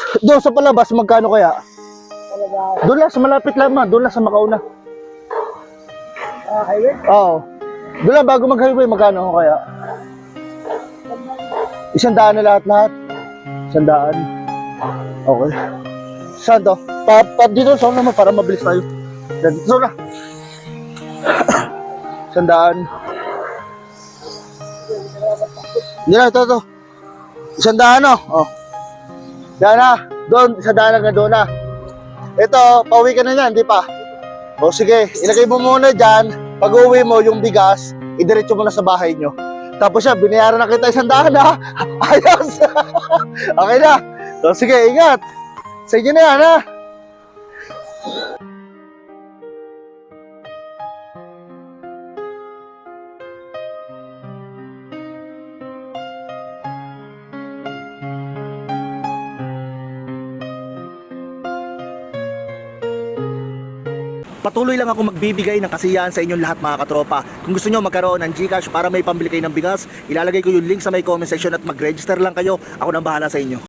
Doon sa palabas, magkano kaya? Doon lang, sa malapit lang ma. Doon lang sa Makauna. Highway? Oo. Doon lang, bago mag-highway, magkano kaya? 100 na lahat-lahat. 100. Okay. Saan to? Dito sa naman para mabilis tayo. Dito na. 100. Hindi na, ito. 100 no? Oh. Yan na. Doon, 100 na doon na. Ito, pauwi ka na yan, di pa? O sige, ilagay mo muna dyan. Pag uwi mo, yung bigas, idiretso mo na sa bahay nyo. Tapos siya, binayaran na kita 100 ha. Ayos. Okay na. So sige, ingat. Sa inyo na yan ha. Patuloy lang ako magbibigay ng kasiyahan sa inyong lahat mga katropa. Kung gusto nyo magkaroon ng GCash para may pambili kayo ng bigas, ilalagay ko yung link sa may comment section at mag-register lang kayo. Ako nang bahala sa inyo.